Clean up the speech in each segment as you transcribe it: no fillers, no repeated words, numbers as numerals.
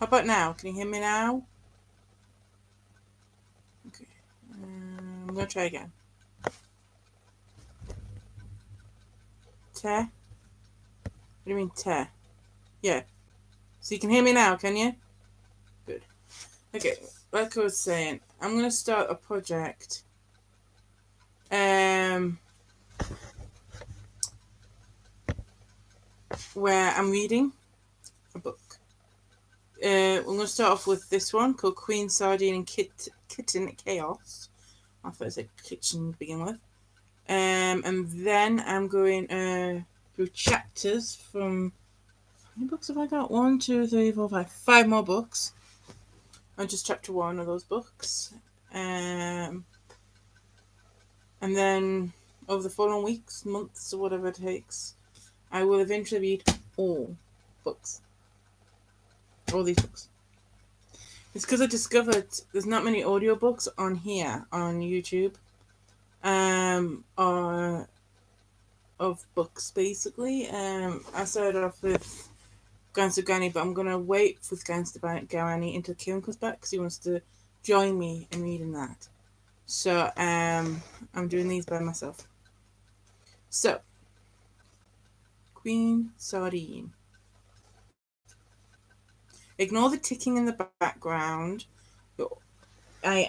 How about now? Can you hear me now? Okay. I'm going to try again. Te? What do you mean te? Yeah. So you can hear me now, can you? Good. Okay, like I was saying, I'm going to start a project. Where I'm reading a book. I'm going to start off with this one called Queen Sardine and Kitten Chaos. I thought it said kitchen to begin with. And then I'm going through chapters from... How many books have I got? 1, 2, 3, 4, 5. 5 more books. I'm just chapter 1 of those books. And then over the following weeks, months, or whatever it takes, I will eventually read all books. All these books. It's because I discovered there's not many audiobooks on here, on YouTube, or of books, basically. I started off with Gans to Granny, but I'm going to wait with Gans to Granny until Kieran comes back because he wants to join me in reading that. So, I'm doing these by myself. So, Queen Sardine. Ignore the ticking in the background. I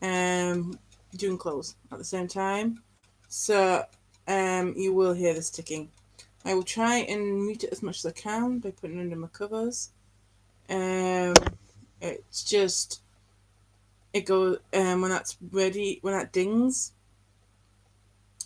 am doing clothes at the same time. So, you will hear this ticking. I will try and mute it as much as I can by putting it under my covers. It's just, it goes, when that's ready, when that dings,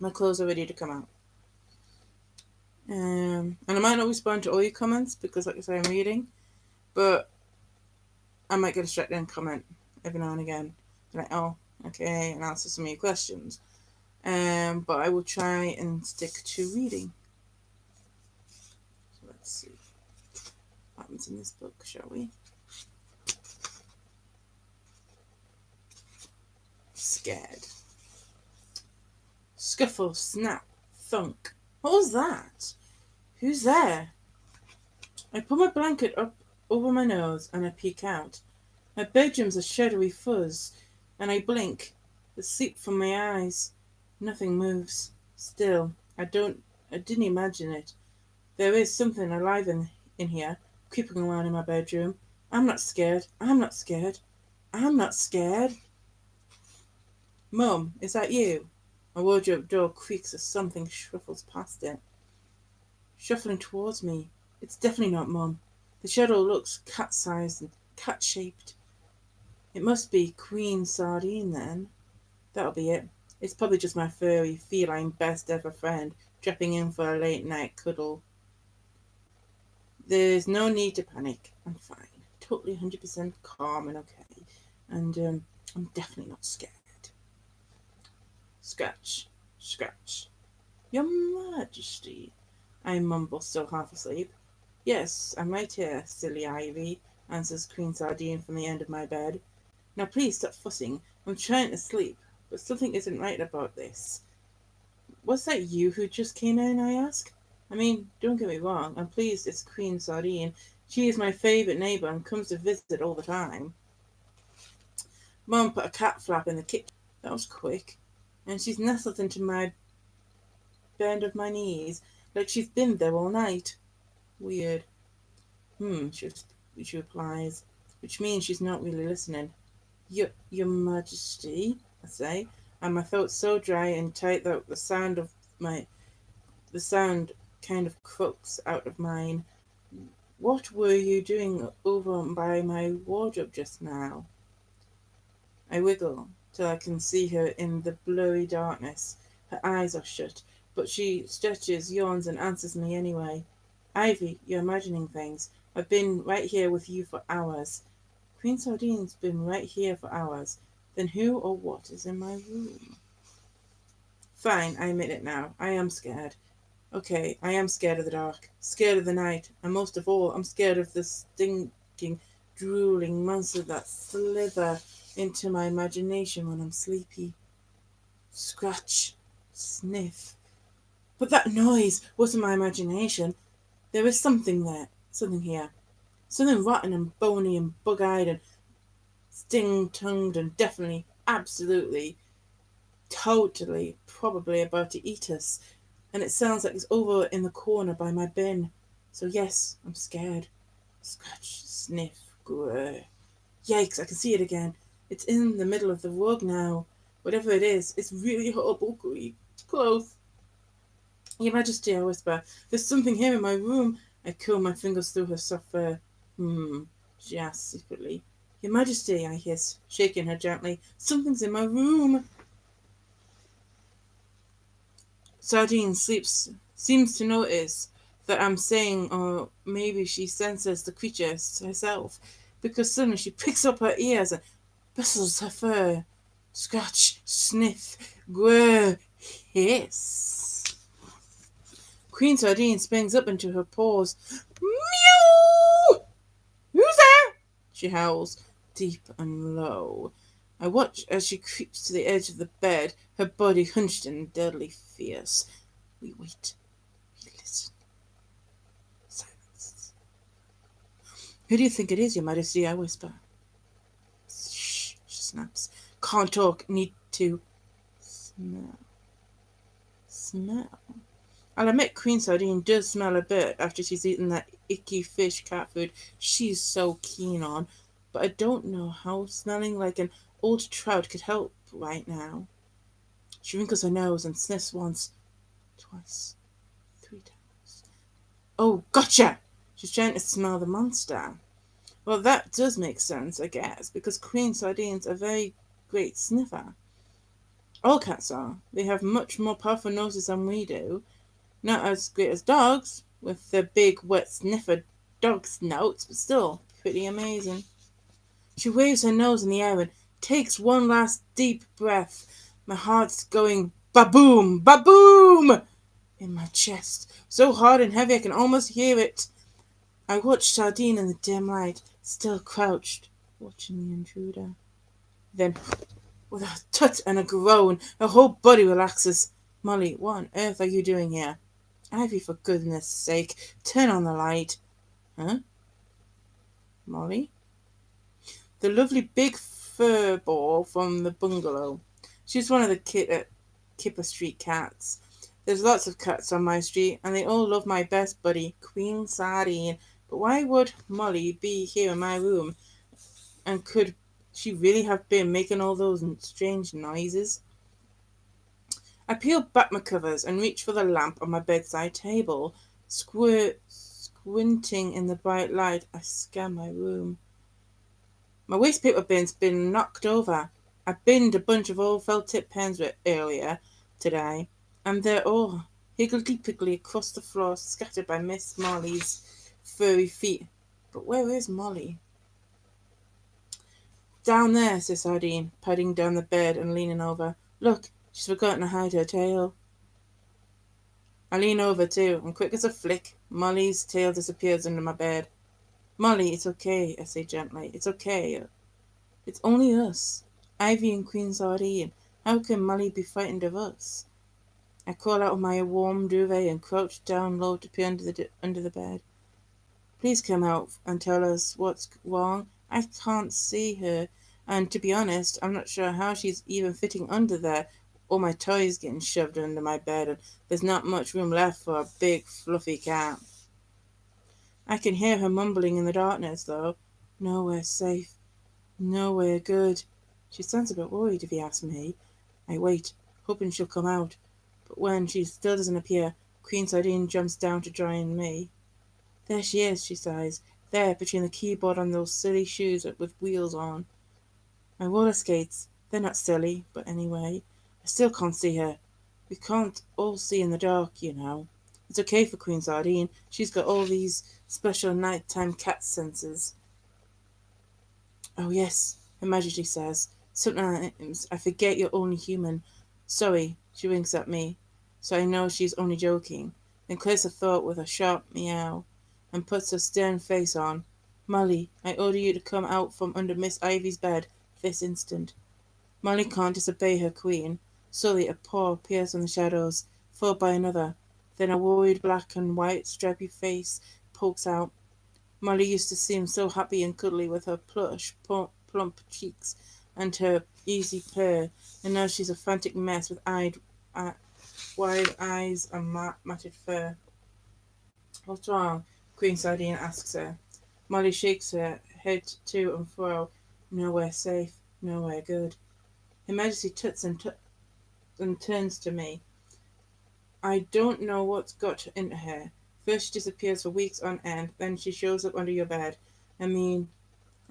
my clothes are ready to come out. And I might not respond to all your comments because, like I say, I'm reading, but I might get distracted and comment every now and again. Like, oh, okay, and answer some of your questions. But I will try and stick to reading. So let's see what happens in this book, shall we? Scared. Scuffle, snap, thunk. What was that? Who's there? I pull my blanket up over my nose and I peek out. My bedroom's a shadowy fuzz, and I blink. The sleep from my eyes. Nothing moves. Still, I didn't imagine it. There is something alive in here, creeping around in my bedroom. I'm not scared. I'm not scared. I'm not scared. Mum, is that you? My wardrobe door creaks as something shuffles past it. Shuffling towards me. It's definitely not Mum. The shadow looks cat-sized and cat-shaped. It must be Queen Sardine, then. That'll be it. It's probably just my furry, feline best ever friend dropping in for a late-night cuddle. There's no need to panic. I'm fine. Totally 100% calm and okay. And I'm definitely not scared. Scratch. Scratch. Your Majesty, I mumble, still half asleep. Yes, I'm right here, silly Ivy, answers Queen Sardine from the end of my bed. Now please stop fussing. I'm trying to sleep, but something isn't right about this. Was that you who just came in, I ask? I mean, don't get me wrong, I'm pleased it's Queen Sardine. She is my favourite neighbour and comes to visit all the time. Mum put a cat flap in the kitchen. That was quick. And she's nestled into my bend of my knees, like she's been there all night. Weird. She replies, which means she's not really listening. Your Majesty, I say, and my throat so dry and tight that the sound kind of croaks out of mine. What were you doing over by my wardrobe just now? I wiggle till I can see her in the blurry darkness. Her eyes are shut, but she stretches, yawns, and answers me anyway. Ivy, you're imagining things. I've been right here with you for hours. Queen Sardine's been right here for hours. Then who or what is in my room? Fine, I admit it now. I am scared. Okay, I am scared of the dark, scared of the night, and most of all, I'm scared of the stinking, drooling monsters that slither into my imagination when I'm sleepy. Scratch, sniff. But that noise wasn't my imagination. There is something there, something here. Something rotten and bony and bug-eyed and sting-tongued and definitely, absolutely, totally, probably about to eat us. And it sounds like it's over in the corner by my bin. So yes, I'm scared. Scratch, sniff, grr. Yikes, I can see it again. It's in the middle of the rug now. Whatever it is, it's really horrible, close. Your Majesty, I whisper, there's something here in my room. I curl my fingers through her soft fur. She asks secretly. Your Majesty, I hiss, shaking her gently. Something's in my room. Sardine seems to notice that I'm saying, or maybe she senses the creature herself, because suddenly she picks up her ears and bristles her fur. Scratch, sniff, grr, hiss. Queen Sardine springs up into her paws. Meow! Who's there? She howls, deep and low. I watch as she creeps to the edge of the bed, her body hunched and deadly fierce. We wait. We listen. Silence. Who do you think it is, Your Majesty? I whisper. Shh, she snaps. Can't talk. Need to smell. Smell. I'll admit Queen Sardine does smell a bit after she's eaten that icky fish cat food she's so keen on, but I don't know how smelling like an old trout could help right now. She wrinkles her nose and sniffs once, twice, 3 times. Oh, gotcha! She's trying to smell the monster. Well, that does make sense, I guess, because Queen Sardine's a very great sniffer. All cats are. They have much more powerful noses than we do. Not as great as dogs, with their big, wet sniffer dog snouts, but still pretty amazing. She waves her nose in the air and takes one last deep breath. My heart's going ba-boom, ba-boom in my chest, so hard and heavy I can almost hear it. I watch Sardine in the dim light, still crouched, watching the intruder. Then, with a tut and a groan, her whole body relaxes. Molly, what on earth are you doing here? Ivy, for goodness sake, turn on the light. Huh? Molly? The lovely big fur ball from the bungalow. She's one of the Kipper Street cats. There's lots of cats on my street, and they all love my best buddy, Queen Sardine. But why would Molly be here in my room? And could she really have been making all those strange noises? I peel back my covers and reach for the lamp on my bedside table. Squinting in the bright light, I scan my room. My wastepaper bin's been knocked over. I binned a bunch of old felt-tip pens earlier today, and they're all higgledy-piggledy across the floor, scattered by Miss Molly's furry feet. But where is Molly? Down there, says Sardine, padding down the bed and leaning over. Look, she's forgotten to hide her tail. I lean over too, and quick as a flick, Molly's tail disappears under my bed. Molly, it's okay, I say gently. It's okay. It's only us. Ivy and Queen Sardine. How can Molly be frightened of us? I crawl out of my warm duvet and crouch down low to peer under the bed. Please come out and tell us what's wrong. I can't see her, and to be honest, I'm not sure how she's even fitting under there. All my toys getting shoved under my bed, and there's not much room left for a big, fluffy cat. I can hear her mumbling in the darkness, though. Nowhere safe. Nowhere good. She sounds a bit worried, if you ask me. I wait, hoping she'll come out. But when she still doesn't appear, Queen Sardine jumps down to join me. There she is, she sighs. There, between the keyboard and those silly shoes with wheels on. My roller skates. They're not silly, but anyway. I still can't see her. We can't all see in the dark, you know. It's okay for Queen Sardine. She's got all these special nighttime cat senses. Oh, yes, Her Majesty says. Sometimes I forget you're only human. Sorry, she winks at me, so I know she's only joking. Then clears her throat with a sharp meow, and puts her stern face on. Molly, I order you to come out from under Miss Ivy's bed this instant. Molly can't disobey her queen. Slowly a paw appears in the shadows, followed by another. Then a worried black and white stripy face pokes out. Molly used to seem so happy and cuddly with her plush, plump cheeks and her easy purr, and now she's a frantic mess with wide eyes and matted fur. What's wrong? Queen Sardine asks her. Molly shakes her head to and fro. Nowhere safe, nowhere good. Her Majesty tuts and turns to me. I don't know what's got into her. First she disappears for weeks on end, then she shows up under your bed. I mean,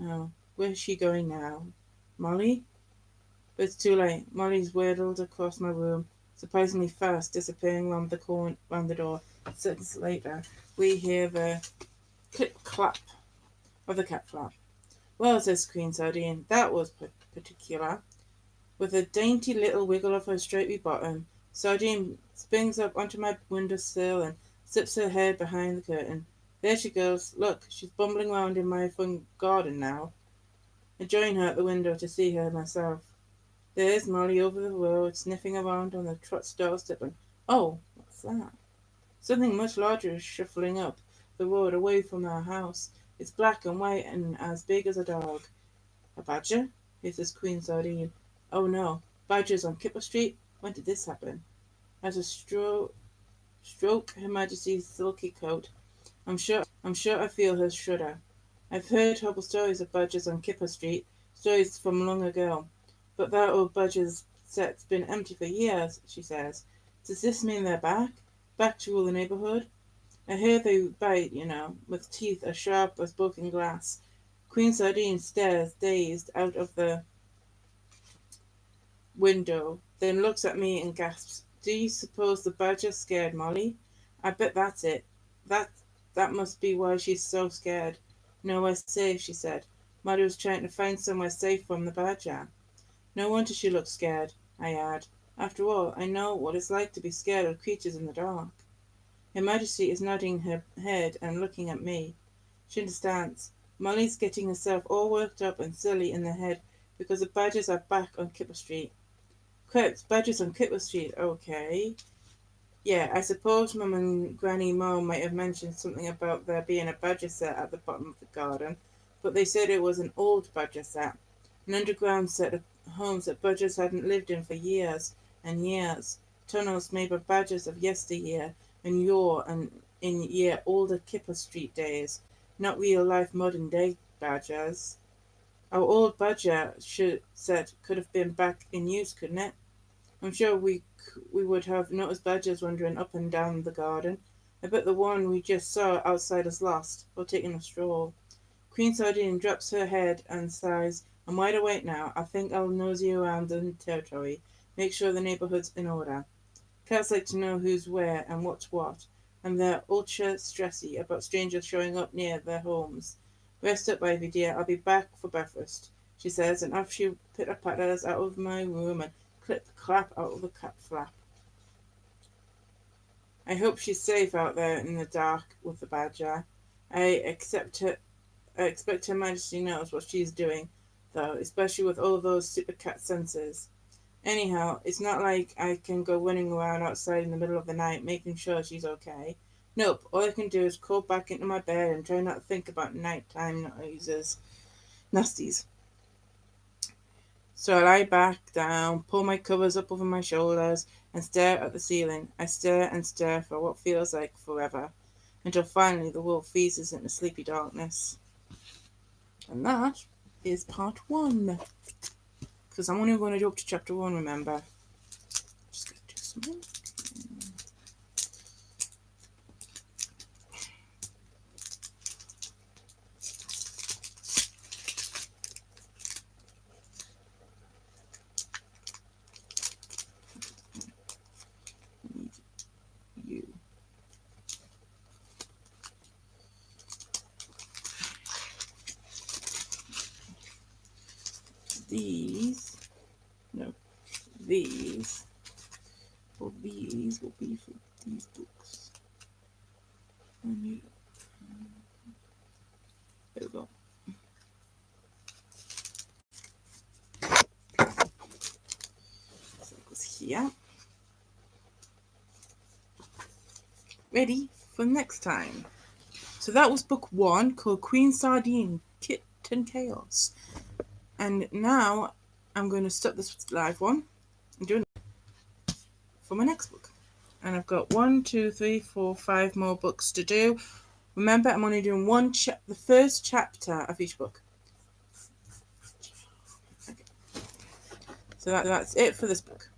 oh, where's she going now? Molly? But it's too late. Molly's waddled across my room, surprisingly fast, disappearing round the door. Seconds later, we hear the clip-clap of the cat flap. Well, says Queen Sardine, that was particular. With a dainty little wiggle of her stripy bottom, Sardine springs up onto my window sill and slips her head behind the curtain. There she goes. Look, she's bumbling round in my front garden now. I join her at the window to see her myself. There's Molly over the road, sniffing around on the trot's doorstep, and oh, what's that? Something much larger is shuffling up the road away from our house. It's black and white and as big as a dog. A badger? Hisses Queen Sardine. Oh no, badgers on Kipper Street? When did this happen? As a stroke Her Majesty's silky coat, I'm sure I feel her shudder. I've heard horrible stories of badgers on Kipper Street, stories from long ago. But that old badger's set's been empty for years, she says. Does this mean they're back? Back to rule the neighbourhood? I hear they bite, with teeth as sharp as broken glass. Queen Sardine stares, dazed, out of the window, then looks at me and gasps, Do you suppose the badger scared Molly? I bet that's it. That that must be why she's so scared. Nowhere safe, she said. Molly was trying to find somewhere safe from the badger. No wonder she looked scared, I add. After all, I know what it's like to be scared of creatures in the dark. Her Majesty is nodding her head and looking at me. She understands. Molly's getting herself all worked up and silly in the head because the badgers are back on Kipper Street. Correct, badgers on Kipper Street, okay. Yeah, I suppose Mum and Granny Mo might have mentioned something about there being a badger set at the bottom of the garden, but they said it was an old badger set, an underground set of homes that badgers hadn't lived in for years and years, tunnels made by badgers of yesteryear and in year older Kipper Street days, not real life modern day badgers. Our old badger set could have been back in use, couldn't it? I'm sure we would have noticed badgers wandering up and down the garden. I bet the one we just saw outside is lost, or taking a stroll. Queen Sardine drops her head and sighs. I'm wide awake now. I think I'll nosy around the territory, make sure the neighbourhood's in order. Cats like to know who's where and what's what, and they're ultra stressy about strangers showing up near their homes. Rest up, Ivy dear. I'll be back for breakfast, she says, and off she pitter-patters out of my room and clip-clap out of the cat flap. I hope she's safe out there in the dark with the badger. I expect Her Majesty knows what she's doing, though, especially with all those super cat senses. Anyhow, it's not like I can go running around outside in the middle of the night making sure she's okay. Nope, all I can do is crawl back into my bed and try not to think about nighttime noises. Nasties. So I lie back down, pull my covers up over my shoulders, and stare at the ceiling. I stare and stare for what feels like forever, until finally the world freezes into sleepy darkness. And that is part 1. Because I'm only going to do up to chapter 1, remember. Just going to do something. You. These will be for these books. There we go. So it goes here. Ready for next time. So that was book 1 called Queen Sardine, Kitten Chaos. And now I'm going to stop this live one and do it for my next book. And I've got 1, 2, 3, 4, 5 more books to do. Remember, I'm only doing the first chapter of each book. Okay. So that's it for this book.